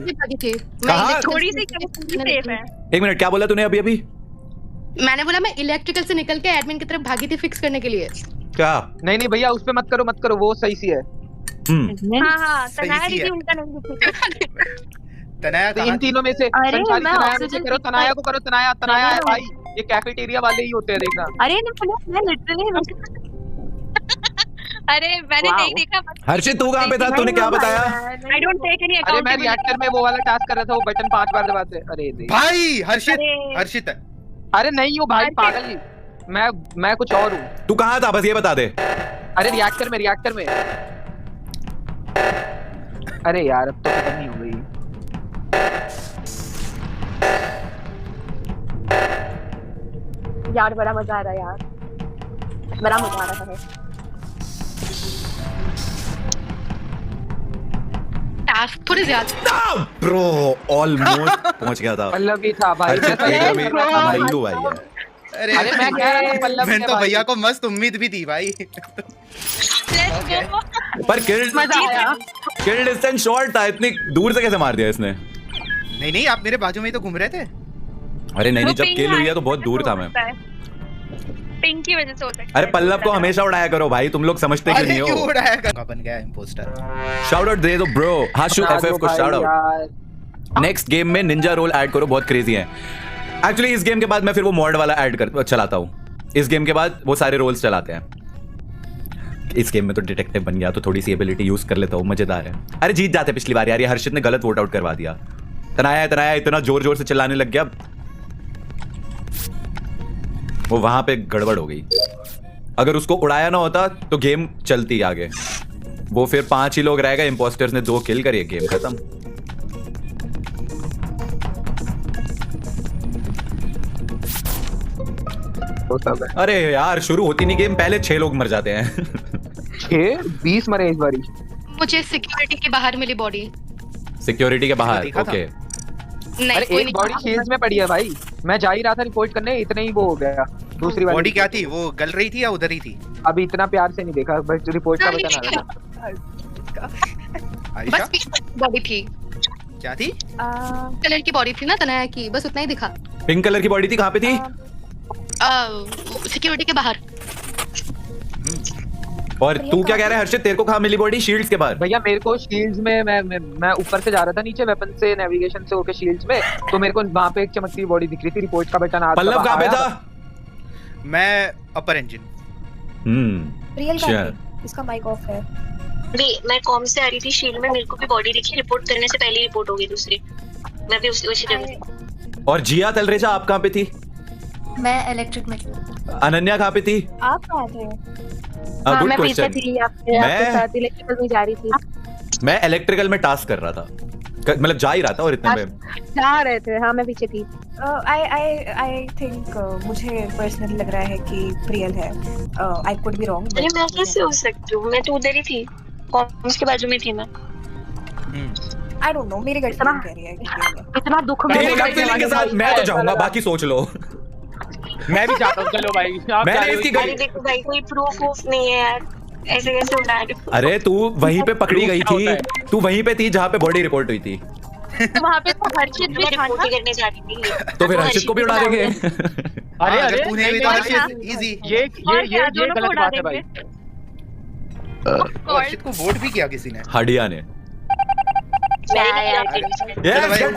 कहाँ? थोड़ी सी सेफ है। एक मिनट, क्या बोला तूने अभी? मैंने बोला मैं इलेक्ट्रिकल से निकल के एडमिन की तरफ भागी थी फिक्स करने के लिए। क्या? नहीं भैया उस पे मत करो, वो सही सी है। हाँ सही तनाया सी दीदी है। उनका नहीं दिखा। तनाया तो इन कहाँ थी? तीनों में से अरे, संचारी मैं तनाया में ऑक्सीजन से करो, तनाया को करो, तनाया तनाया है मैंने- भाई, ये कैफेटेरिया वाले ही होते हैं, देखना। अरे मैं लिटरली अरे मैंने नहीं Wow. देखा। हर्षित तू कहाँ पे था, तूने क्या बताया? आई डोंट टेक एनी अरे मैं अकाउंट। रिएक्टर में वो वाला टास्क कर रहा था, वो बटन 5 बार दबाते। अरे नहीं, भाई हर्षित अरे। हर्षित है। अरे नहीं हो भाई, हर्षित। पागल ही। मैं कुछ और हूँ। तू कहाँ था, बस ये बता दे। अरे रिएक्टर में। अरे यार अब तो खत्म ही हो गई। यार बड़ा मजा आ रहा है यार, बड़ा मजा आ रहा है। टास्क थोड़े ज्यादा। ब्रो ऑलमोस्ट पहुंच गया था। पल्लव भी था भाई। हर्षित मैं एक तो- अभी मल्लू भाई है। अरे अरे मैं कह रहा था पल्लव मैंने के तो भाई। भैया को मस्त उम्मीद भी थी भाई। Let's go. पर किल डिस्टेंस शॉर्ट था, इतनी दूर से कैसे मार दिया इसने? नहीं आप मेरे बाजू में ही तो घूम रहे थे। अरे नहीं, वो जब पिंक किल हुई है है, तो बहुत दूर था मैं। पिंक की वजह से हो सकता है। अरे पल्लव को हमेशा उड़ाया करो भाई, तुम लोग समझते क्यों अरे नहीं क्यों हो? उड़ाया कर? बन गया इंपोस्टर। शाउट आउट दे दो ब्रो। हाशु एफएफ को शाउट आउट। नेक्स्ट गेम में निंजा रोल ऐड करो, बहुत क्रेजी है। एक्चुअली इस गेम के बाद मैं फिर वो मॉड वाला ऐड कर चलाता हूँ। इस गेम के बाद वो सारे रोल्स चलाते हैं। इस गेम में तो डिटेक्टिव बन गया तो थोड़ी सी एबिलिटी यूज कर लेता हूँ, मजेदार है। अरे जीत जाते पिछली बार यार, ये हर्षित ने गलत वोट आउट करवा दिया। तनाया इतना जोर जोर से चिल्लाने लग गया, वो वहां पे गड़बड़ हो गई। अगर उसको उड़ाया ना होता तो गेम चलती आगे। वो फिर 5 ही लोग रह गए, इंपोस्टर्स ने 2 किल करी, गेम खत्म। अरे यार शुरू होती नहीं गेम, पहले 6 लोग मर जाते हैं। 20 मरे इस बारी। मुझे सिक्योरिटी के बाहर मिली बॉडी। सिक्योरिटी के बाहर, देखा था। ओके। नहीं अरे कोई एक बॉडी नहीं। शील्ड्स में पड़ी है भाई, मैं जा ही रहा था रिपोर्ट करने, इतने ही वो हो गया। दूसरी वाली बॉडी क्या थी? वो गल रही थी या उधर ही थी? अभी इतना प्यार से नहीं देखा, बस रिपोर्ट का बटन आ रहा था। आयशा बस बॉडी थी, क्या थी? कलर की बॉडी थी ना तनाया की, बस उतना ही दिखा। पिंक कलर की बॉडी थी, कहाँ पे थी? सिक्योरिटी के बाहर। और तू क्या कह रहा है हर्षित, तेरे को कहाँ मिली बॉडी? शील्ड्स के बाहर। भैया मेरे को शील्ड्स में मैं ऊपर से जा रहा था नीचे, वेपन से नेविगेशन से होके शील्ड्स में, तो मेरे को वहां पे एक चमकती हुई बॉडी दिख रही थी, रिपोर्ट का बटन आ रहा था। पल्लव कहाँ पे था? मैं अपर इंजन। रियल अच्छा। का इसका माइक ऑफ है। मैं कॉम से आ रही थी शील्ड में, मेरे को भी बॉडी दिखी, रिपोर्ट करने से पहले रिपोर्ट हो गई दूसरी। मैं भी उसी जगह थी। और जिया तलरेजा आप कहाँ पे थी? मैं इलेक्ट्रिक में थी। अनन्या कहाँ पे थी? आप कहाँ थे? गुड मैं पीछे क्वेश्चन। थी, आपके साथ इलेक्ट्रिकल में जा रही थी। मैं इलेक्ट्रिकल में टास्क कर रहा था, मतलब जा ही रहा था, और इतने में जा रहे थे। हाँ मैं पीछे थी। आई थिंक मुझे पर्सनली लग रहा है कि प्रियल है। I could be wrong. अरे मैं कैसे हो सकती हूँ, मैं तो उधर ही थी, कॉम्स के बाजू में थी मैं। आई डोंट नो, मेरी गट फीलिंग कह रही है कि इतना दुख में तेरी gut feeling के साथ मैं तो जाऊंगा, बाकी सोच लो। मैं भी जाता हूँ, चलो भाई। आप मैंने जा रहे हो? इसकी अरे देखो भाई, कोई प्रूफ नहीं है यार, ऐसे कैसे उड़ा रहे हो? अरे तू वहीं पे पकड़ी गई थी, तू वहीं पे थी जहाँ पे बॉडी रिपोर्ट हुई थी, वहाँ पे तो हर्षित भी मैं था रिपोर्ट ना। ही करने जा रही थी। तो फिर हर्षित को भी उड़ा देंगे। अरे अगर अरे तूने भी नहीं, तो नहीं, हर्षित इजी। ये और क्या, ये दोनों को गलत उड़ा बात है भाई। हर्षित को वोट भी किया किसी ने। हडिया ने। मैंने नहीं किया तेरे से। चलो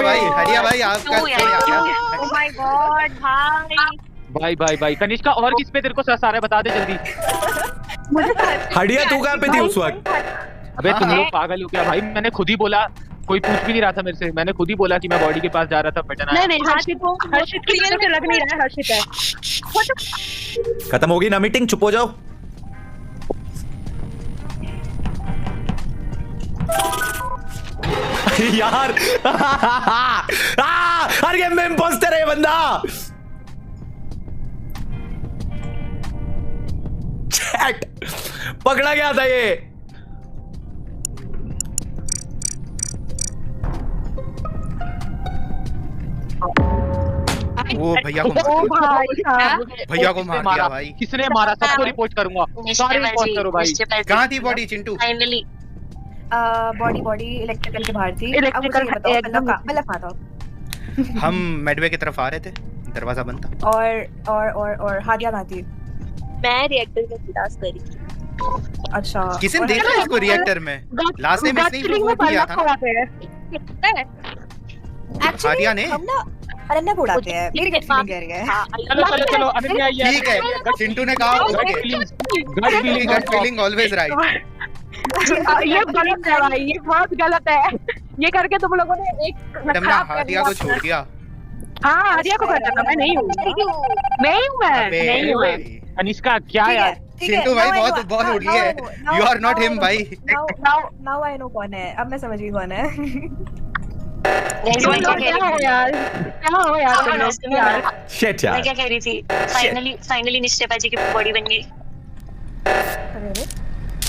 भाई, हरिया भाई आपका क्यों यार, छोड़िए, क्यों? आपका- Oh my God, भाई। भाई कनिष्का, और किस पे तेरे को सारा बता दे जल्दी। हडिया तू कहाँ पे थी उस वक्त? अबे तुम लोग पागल हो क्या भाई, मैंने खुद ही बोला, कोई पूछ भी नहीं रहा था मेरे से, मैंने खुद ही बोला कि मैं बॉडी के पास जा रहा था, बटन आया। नहीं हर्षित की वजह से लग नहीं रहा है हर्षित है। खत्म होगी ना मीटिंग, चुप हो जाओ। यार हर गेम में इंपोस्टर है ये बंदा। चैट पकड़ा गया था ये। वो भैया को ओ भाई साहब, भैया को मार दिया भाई। किसने मारा? सबको रिपोर्ट करूंगा, सारे रिपोर्ट करो भाई। कहाँ थी body Chintu? Finally body electrical के बाहर थी। इलेक्ट्रिकल अब मुझे ये बताओ, एकदम मतलब कहाँ था? हम मेडवे की तरफ आ रहे थे, दरवाजा बंद था। और हादिया कहाँ थी? मैं रिएक्टर का टास्क कर रही थी। अच्छा किसी ने देखा इसको रिएक्टर में? लास्ट टाइम इसने ही वोट किया था ना। हादिया ने हम ना अनन्या को उड़ाते हैं, मेरी गट फीलिंग कह रही है। चलो चलो चलो अनन्या ये ठीक है, चिंटू ने कहा गट फीलिंग ऑलवेज राइट। ये गलत है भाई, ये बहुत गलत है। ये करके तुम लोगों ने एक मैडम ने हादिया को छोड़ दिया। हाँ हादिया को करता था, मैं नहीं हूँ, नहीं हूँ। कनिष्का क्या यार, चिंटू भाई बहुत बहुत उड़ी है। यू आर नॉट हिम भाई। नाउ आई नो कौन है, अब मैं समझ गई कौन है। क्या हो यार शिट यार। मैं क्या कह रही थी, फाइनली निश्चय जी की बॉडी बन गई।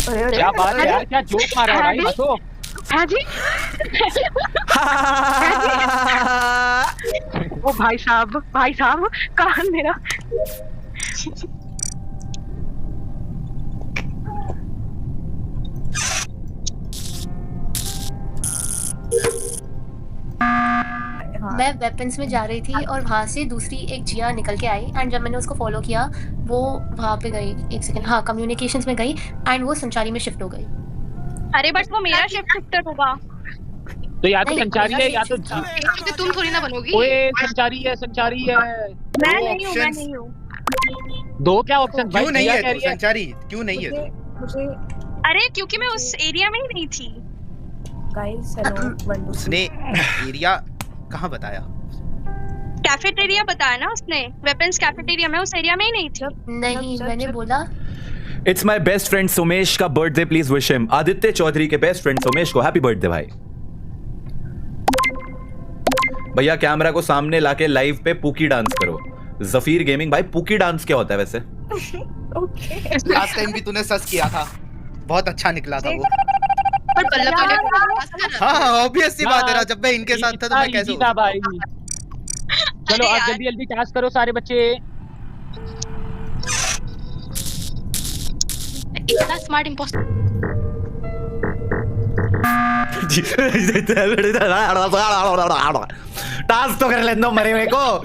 क्या बात है यार, क्या जोक मारा है भाई, हंसो। हाँ जी। ओ भाई साहब कहाँ मेरा। मैं वेपन्स में जा रही थी और वहाँ से दूसरी एक जिया निकल के आई एंड जब मैंने उसको फॉलो किया वो वहाँ पे गई, एक सेकंड, हाँ कम्युनिकेशंस में गई एंड वो संचारी में शिफ्ट हो गई। अरे बट वो मेरा शिफ्ट शिफ्टर होगा तो या तो संचारी है या तो क्योंकि तुम थोड़ी ना बनोगी। ओए संचारी है मैं नहीं हूँ। दो क्या ऑप्शन भाई, क्यों नहीं है संचारी, क्यों नहीं है मुझे? अरे क्योंकि मैं उस एरिया में ही नहीं थी। गाइस हेलो, उसने एरिया कहाँ बताया? कैफेटेरिया बताया ना उसने, वेपन्स कैफेटेरिया में, उस एरिया में ही नहीं थी। नहीं मैंने बोला it's my best friend Sumesh का birthday, please wish him. Aditya Chaudhary के बेस्ट फ्रेंड सुमेश को हैप्पी बर्थडे भाई। भैया कैमरा को सामने लाके लाइव पे पूकी डांस करो। जफीर गेमिंग भाई पूकी डांस क्या होता है वैसे? लास्ट टाइम भी तूने सस किया था, बहुत अच्छा निकला था वो। पर पल्लव तो लेकर हाँ ऑब्वियस सी बात है ना, जब मैं इनके साथ था तो मैं कैसे था भाई। चलो आप जल्दी जल्दी टास्क करो सारे बच्चे। इतना स्मार्ट इंपोस्टर। टास्क तो कर लेना मरे मेरे को।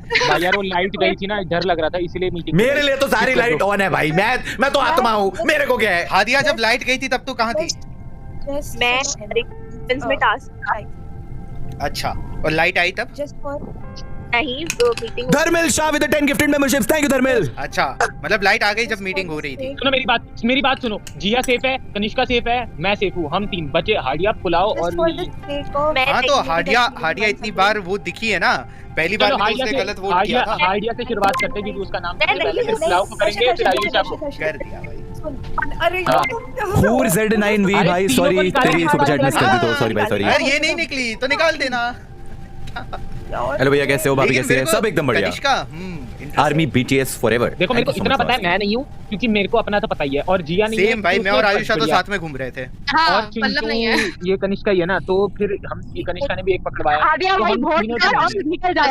भाई यार वो लाइट गई थी ना, डर लग रहा था इसलिए मीटिंग। मेरे लिए तो सारी लाइट ऑन है भाई, मैं तो आत्मा हूँ, मेरे को क्या है? हादिया जब लाइट गई थी तब तो कहाँ थी? मैं वेपन्स में टास्क। अच्छा, और लाइट आई तब? नहीं वो meeting. Dharmil Shah with 10 gifted memberships, thank you Dharmil. अच्छा मतलब लाइट आ गई जब मीटिंग हो रही थी। सुनो मेरी बात सुनो। जिया सेफ है, कनिष्का सेफ है, मैं सेफ हूँ, हम तीन बचे हाडिया, पुलाव और हाँ तो हाडिया इतनी बार वो दिखी है ना, पहली बार भी उसने गलत वोट किया था। हाडिया से शुरुआत करते हैं, उसका नाम फिर पुलाव को करेंगे, फिर आयुषा को कर दिया भाई। अरे खूर Z9V भाई सॉरी, तेरी सुपर चैट मिस कर दी तो सॉरी भाई सॉरी। यार ये नहीं निकली तो निकाल देना। हेलो भैया कैसे हो, भाभी कैसे है? सब एकदम बढ़िया। Army BTS forever. देखो मेरे को इतना पता है मैं नहीं हूँ क्योंकि मेरे को अपना तो पता ही है, और जिया नहीं है। सेम भाई, मैं और आयुषा तो साथ में घूम रहे थे। हाँ, पल्लव नहीं है। ये कनिष्का ही है ना, तो फिर हम ये कनिष्का ने भी एक पकड़वाया। हादिया भाई बहुत निकल जाए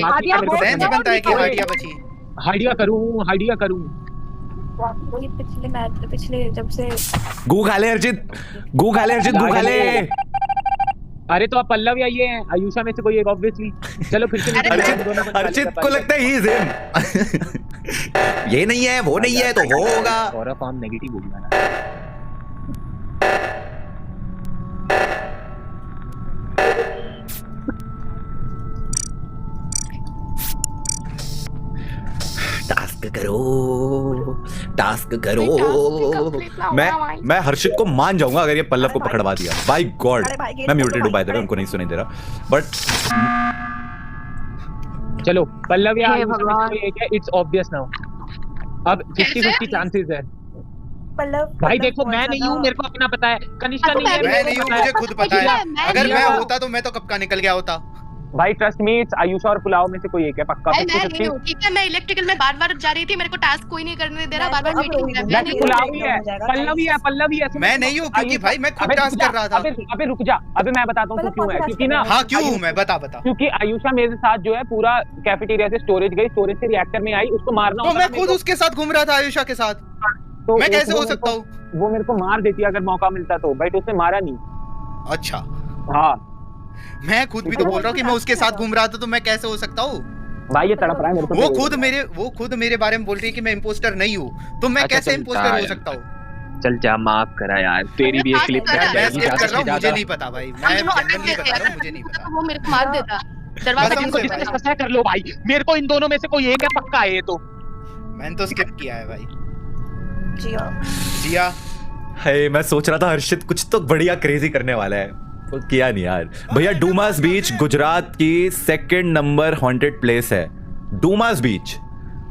हादिया सेंस बनता है कि हादिया बची। हाडिया करूं पिछले जब से गू खा ले अर्जित, गू खा ले। अरे तो आप पल्लव आइए हैं, आयुषा में से कोई एक ऑब्वियसली। चलो फिर से अर्जित को लगता है ही इज हिम। ये नहीं है वो नहीं है तो वो होगा। और फॉर्म नेगेटिव हो गया ना। टास्क करो। मैं हर्षित को मान जाऊंगा अगर ये पल्लव को पकड़वा दिया। बाय गॉड मैं म्यूटेड हूं बाय द वे, उनको नहीं सुनाई दे रहा बट चलो पल्लव या इट्स ऑब्वियस नाउ। अब 50-50 चांसेस है। पल्लव भाई देखो मैं नहीं हूँ, मेरे को अपना पता है, कनिष्का नहीं है, मैं नहीं हूँ, मुझे खुद पता है। अगर मैं होता तो मैं तो कब का निकल गया होता। भाई ट्रस्ट मी, इट्स आयुषा और पुलाव में से कोई एक है पक्का। मैं नहीं हूँ, ठीक है। मैं इलेक्ट्रिकल में बार-बार जा रही थी, मेरे को टास्क कोई नहीं करने दे रहा, बार-बार मीटिंग। पुलाव ही है, पल्लव ही है। मैं नहीं हूँ क्योंकि भाई मैं खुद टास्क कर रहा था। अबे रुक जा, अबे मैं बताता हूँ क्यों है, क्योंकि ना हाँ क्यों हूँ मैं, बता क्योंकि आयुषा मेरे साथ जो है पूरा कैफेटेरिया से स्टोरेज गई, स्टोरेज से रिएक्टर में आई, उसको मारना। तो मैं खुद उसके साथ घूम रहा था आयुषा के साथ, तो मैं कैसे हो सकता हूँ? वो मेरे को मार देती अगर मौका मिलता तो, बट उसने मारा नहीं। अच्छा हाँ मैं खुद भी तो बोल रहा हूँ कि मैं उसके साथ घूम रहा था, तो मैं कैसे हो सकता हूँ? भाई ये तड़प रहा है मेरे को। वो खुद मेरे बारे में बोल रही है कि मैं इम्पोस्टर नहीं हूँ, तो मैं अच्छा, कैसे चल, इम्पोस्टर जा हो सकता हूँ? चल जा, माफ करा यार, तेरी भी एक क्लिप मैं स्किप कर रहा हूँ, मुझे नहीं पता भाई, मैं जेन्युइनली बता रहा हूँ, मुझे नहीं पता। वो मेरे को मार देता। दरवाजा कसम से भाई। कैसे कर लो भाई, मेरे को इन दोनों में से कोई एक है पक्का है ये तो। मैंने तो स्किप किया है भाई। जिया हे, मैं सोच रहा था हर्षित कुछ तो बढ़िया क्रेजी करने वाला है, वो किया नहीं यार। भैया डूमास बीच गुजरात की 2nd नंबर हॉन्टेड प्लेस है, डूमास बीच।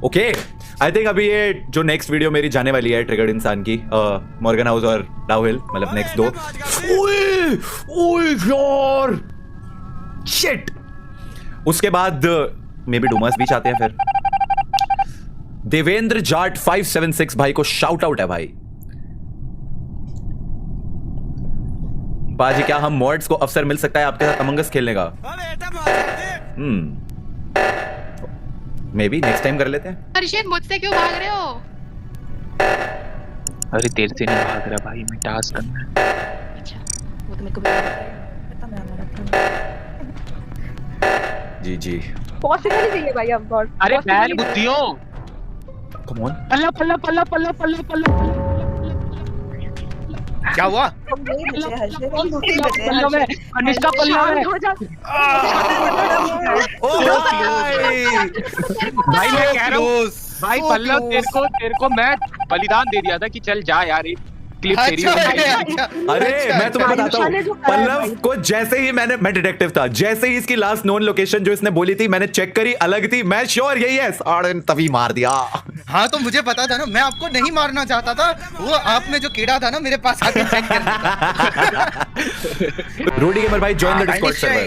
ओके, आई थिंक अभी ये जो नेक्स्ट वीडियो मेरी जाने वाली है ट्रिगर्ड इंसान की, मॉर्गन हाउस और डाउहिल, मतलब नेक्स्ट 2। ओए यार शिट, उसके बाद मे बी डूमास बीच आते हैं फिर। देवेंद्र जाट 576 भाई को शाउट आउट है भाई। बाजी क्या हम मॉड्स को अवसर मिल सकता है आपके साथ अमंग अस खेलने का? मे बी नेक्स्ट टाइम कर लेते हैं। हर्षित मुझसे क्यों भाग रहे हो? अरे तेरे से नहीं भाग रहा भाई, मैं टास्क करना है। अच्छा, वो तो मेरे को भी पता जी जी पॉसिबल ही चाहिए भाई अब गॉड। अरे बैल बुद्धियों, कम ऑन। पल्ला पल्ला पल्ला पल्ला पल्ला पल्ला। क्या हुआ? अनुष्का पल्ला है भाई, मैं कह रहा हूँ भाई पल्लव, तेरे को मैं बलिदान दे दिया था कि चल जा यार, एक क्लिप तेरी। अरे मैं तुम्हें बताता हूँ, पल्लव को जैसे ही मैं डिटेक्टिव था, जैसे ही इसकी लास्ट नोन लोकेशन जो इसने बोली थी मैंने चेक करी, अलग थी, मैं श्योर यही है, तभी मार दिया। हाँ तो मुझे पता था ना, मैं आपको नहीं मारना चाहता था, वो आप में जो कीड़ा था ना मेरे पास आके चेक कर दिया। रोडी गेमर भाई जॉइन द डिस्कॉर्ड सर्वर।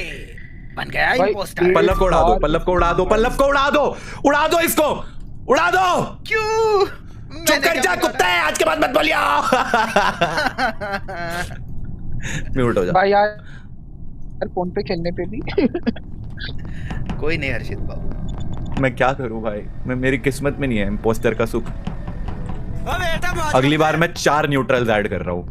बन गया इंपोस्टर। पल्लव को उड़ा दो, पल्लव को उड़ा दो, पल्लव को उड़ा दो, उड़ा दो इसको, उड़ा दो। क्यों? चुप कर जा कुत्ते, आज के बाद मत बोलिया। म्यूट हो जा भाई यार फोन पे खेलने पे भी। कोई नहीं हर्षित बाबू, मैं क्या करूं भाई, मैं मेरी किस्मत में नहीं है इम्पोस्टर का सुख। अगली बार मैं 4 न्यूट्रल्स ऐड कर रहा हूं।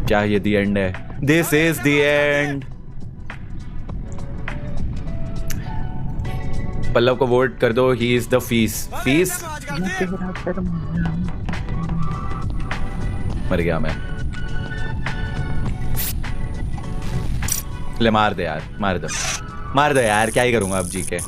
क्या ये दी एंड है? This is the end. Pallav को वोट कर दो, he is the fees. Fees मर गया मैं। ले मार दे यार, मार दो, मार दो यार, क्या ही करूंगा अब जी के।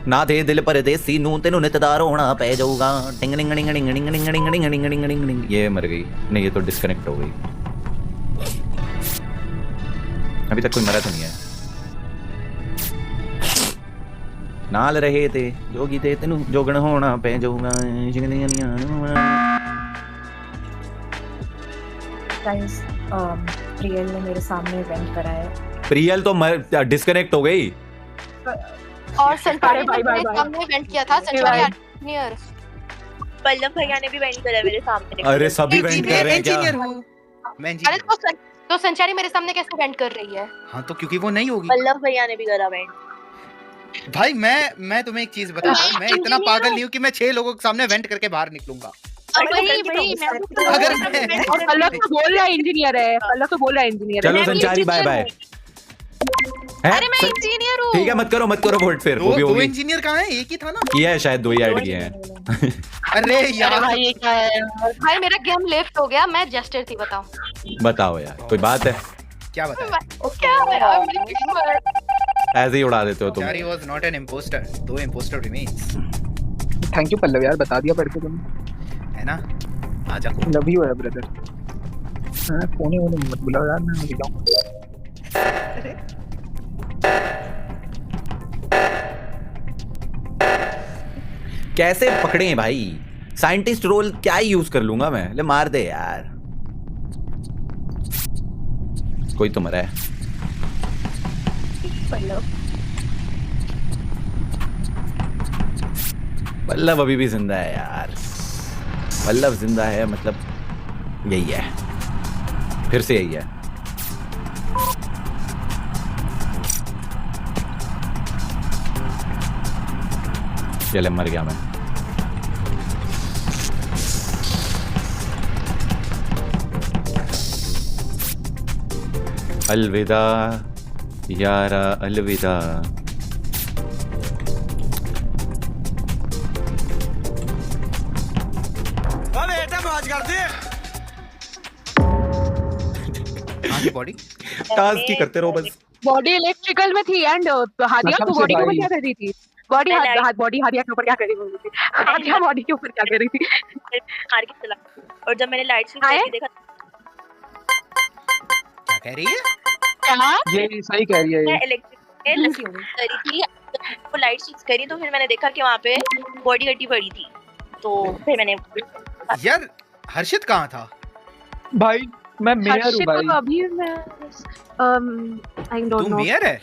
ना दे दिल पर देसी नू तेनू नितदार होना पे जाऊगा। टिंग टिंग टिंग टिंग टिंग टिंग टिंग टिंग टिंग टिंग टिंग टिंग। ये मर गई नहीं, ये तो डिस्कनेक्ट हो गई। अभी तक कोई मरा तो नहीं है। नाल रहे थे जोगी ते तेनू जोगण होना पे जाऊगा। गाइस प्रियल ने मेरे सामने इवेंट करा है। प्रियल तो डिस्कनेक्ट हो गई। और संचारी भाई मेरे सामने इवेंट किया था। संचारी इंजीनियर, पल्लव भैया ने भी इवेंट करा मेरे सामने। अरे सभी इवेंट कर रहे हैं क्या? मैं इंजीनियर। तो संचारी मेरे सामने कैसे इवेंट कर रही है? हाँ तो क्योंकि वो नहीं होगी। पल्लव भैया ने भी करा इवेंट। भाई मैं तुम्हें एक चीज बता दूं, मैं इतना पागल नहीं हूँ कि मैं 6 लोगों के सामने इवेंट करके बाहर निकलूंगा। अगर पल्लव तो बोल रहा है इंजीनियर है, पल्लव तो बोल रहा है इंजीनियर है। चलो संचारी बाय बाय। अरे मैं इंजीनियर हूँ। ठीक है, मत करो वोट फिर। वो भी दो होगी। इंजीनियर कहाँ है? एक ही था ना। किया है शायद, 2 ही ऐड किए हैं। अरे यार भाई ये क्या है? भाई मेरा गेम लेफ्ट हो गया, मैं जस्टर थी। बताओ बताओ यार, कोई बात है? क्या बताया? क्या है यार? ऐसे ही उड़ा देते हो तुम। Chari was not an imposter. 2 imposter remains. Thank you Pallav यार, बता दिया पढ़ के तुम, है ना? आजा को लव यू है ब्रदर। हां फोन ही मत बुलाओ यार, मैं नहीं जाऊंगा। कैसे पकड़े भाई? साइंटिस्ट रोल क्या ही यूज कर लूंगा मैं। ले मार दे यार, कोई तो मरा है। पल्लव अभी भी जिंदा है यार। पल्लव जिंदा है मतलब यही है, फिर से यही है। चले मर गया मैं। अलविदा यारा अलविदा। बेटा मौज कर दे। बॉडी टास्क ही करते रहो बस। बॉडी इलेक्ट्रिकल में थी एंड हादिया तो बॉडी के ऊपर क्या कर रही थी? बॉडी हादिया के ऊपर क्या कर रही थी? हादिया बॉडी के ऊपर क्या कर रही थी? हार के चला। और जब मैंने लाइट स्विच करके देखा, क्या कह रही है? क्या? ये सही कह रही है मैं ये। इलेक्ट्रिकल करी थी, वो लाइट स्विच करी तो फिर मैंने देखा कि वहाँ पे बॉडी हड्डी पड़ी थी, तो फिर मैंने यार हर्षित कहाँ था? भाई मैं मेयर हूँ भाई। तो अभी मैं आई डोंट तू नो। मेयर है?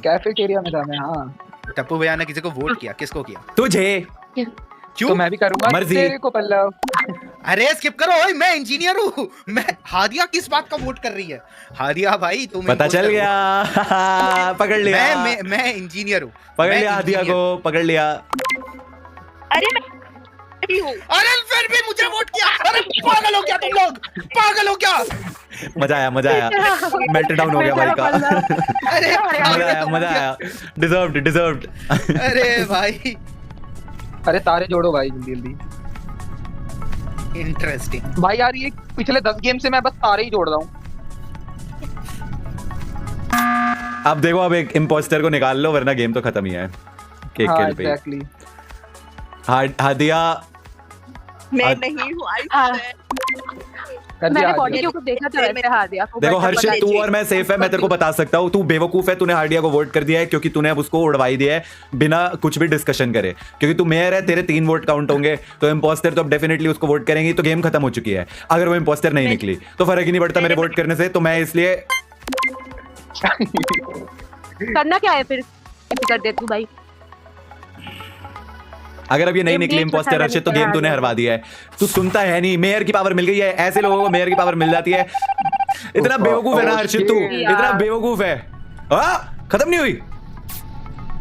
कैफेटेरिया में था मैं। हाँ टप्पू भैया ने किसी को वोट किया, किसको किया? तुझे। क्यों? तो मैं भी करूंगा मर्जी। तेरे को पल्लव। अरे स्किप करो ओए, मैं इंजीनियर हूँ। मैं हादिया किस बात का वोट कर रही है? हादिया भाई तुम पता चल गया। पकड़ लिया। मैं इंजीनियर हूँ। पकड़ लिया हादिया को, पकड़ लिया। अरे मैं हूँ। अरे फिर भी मुझे वोट किया। अरे पागल हो क्या तुम लोग? पागल हो क्या? मजा आया मजा आया। मेल्ट डाउन हो गया भाई का। अरे मजा आया। डिजर्व्ड। अरे भाई अरे तारे जोड़ो भाई जल्दी जल्दी। इंटरेस्टिंग भाई यार ये पिछले 10 गेम से मैं बस तारे ही जोड़ रहा हूँ। अब देखो, अब एक इम्पोस्टर को निकाल लो वरना गेम तो खत्म ही है। केक हाँ, किल पे। exactly. हादिया मैं नहीं हूँ। मैंने बॉडी के ऊपर देखा था वैसे हादिया को। देखो हर्षित, तू और मैं सेफ है। मैं तेरे को बता सकता हूँ, तू बेवकूफ है, तूने हार्डिया को वोट कर दिया है क्योंकि तूने अब उसको उड़वाई दिया है बिना कुछ भी डिस्कशन करे। क्योंकि तू मेयर है, तेरे 3 वोट काउंट होंगे, तो इम्पोस्टर तो अब डेफिनेटली उसको वोट करेंगी, तो गेम खत्म हो चुकी है। अगर वो इम्पोस्टर नहीं निकली तो फर्क ही नहीं पड़ता मेरे वोट करने से। तो मैं इसलिए करना क्या है फिर? कर दे तू भाई। अगर अब ये नहीं निकली इम्पोस्टर हर्षित, तो गेम तूने हरवा दिया है। तू सुनता है नहीं, मेयर की पावर मिल गई है। ऐसे लोगों को मेयर की पावर मिल जाती है। इतना बेवकूफ है ना हर्षित, तू इतना बेवकूफ है। खत्म नहीं हुई।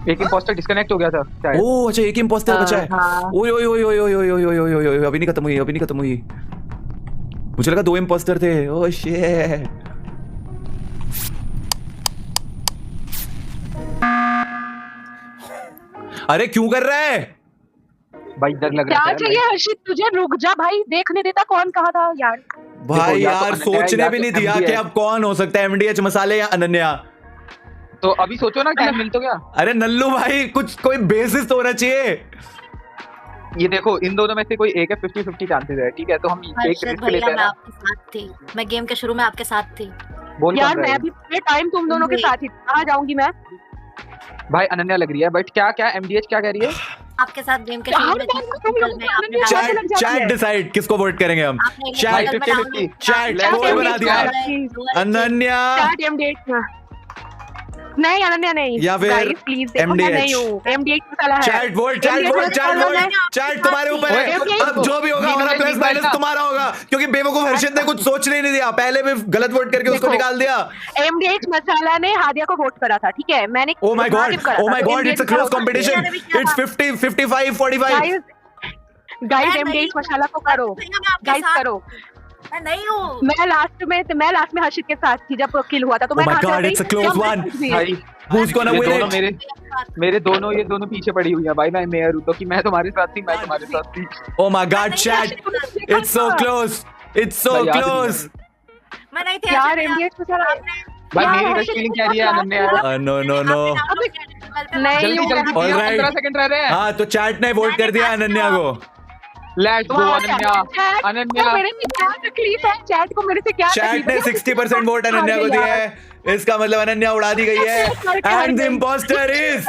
एक इम्पोस्टर डिस्कनेक्ट हो गया था शायद। ओह अच्छा, एक इम्पोस्टर बचा है। ओए ओए ओए ओए ओए ओए ओए ओए ओए, अभी नहीं खत्म हुई, अभी नहीं खत्म हुई। मुझे लगा 2 इम्पोस्टर थे। Oh shit. अरे क्यों कर रहा है भाई? डर लग रहा है। क्या चाहिए हर्षित तुझे? रुक जा भाई, देखने देता कौन कहा था यार। भाई यार सोचने भी नहीं दिया कि अब कौन हो सकता है, एमडीएच मसाले या अनन्या। तो अभी सोचो ना, टाइम मिल तो गया। अरे नल्लू भाई, कुछ कोई बेसिस तो होना चाहिए। ये देखो इन दोनों में से कोई एक है, 50-50 चांसेस है। ठीक है, तो हम एक रिस्क लेते हैं मैं ना। आपके साथ थी, मैं गेम के शुरू में आपके साथ थी। बोल यार मैं भी पूरे टाइम तुम दोनों के साथ ही कहाँ जाऊंगी मैं? भाई अनन्या लग रही है, बट क्या एमडीएच क्या कह रही है? आपके साथ गेम के शुरू में थी। चैट डिसाइड किसको वोट करेंगे हम। चैट कोई बना दिया। अनन्या नहीं, अनन्या नहीं, या फिर प्लीज MDH MDH मसाला है। चैट वोट चैट तुम्हारे ऊपर है। अब जो भी होगा हमारा प्लस माइनस तुम्हारा होगा, क्योंकि बेवकूफ हर्षित ने कुछ सोचने ही नहीं दिया, पहले भी गलत वोट करके उसको निकाल दिया। MDH मसाला ने हादिया को वोट करा था, ठीक है? मैंने oh my God, it's a close competition. It's 50-55-45। Guys MDH मसाला को करो, गाइस करो। मैं नहीं हूँ। मैं लास्ट में हर्षित के साथ थी जब किल हुआ था, तो मैं oh my God, it's a close one. भाई Who's gonna win it? मेरे दोनों पीछे पड़ी हुई है भाई। मैं मेयर हूँ, तो कि मैं तुम्हारे साथ थी, मैं तुम्हारे साथ थी। Oh my God, chat! It's so close. It's so close. मैं नहीं थी यार। MDH मसाला भाई मेरी गट फीलिंग कह रही है अनन्या। No. जल्दी 15 सेकंड रह रहे हैं। हाँ तो चैट ने वोट कर दिया अनन्या को। Let's go Ananya. मेरे से क्या तकलीफ है? चैट को मेरे से क्या चैट ने 60% वोट अनन्या को दिया है। इसका मतलब अनन्या उड़ा दी गई है। And the impostor is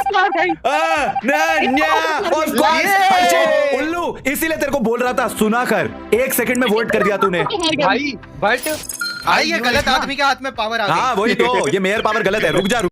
Ananya. Of course उल्लू, इसीलिए तेरे को बोल रहा था, सुना कर। 1 सेकंड में वोट कर दिया तूने भाई। बट ये गलत आदमी के हाथ में पावर आ गई। हाँ वही तो, ये मेयर पावर गलत है। रुक जा।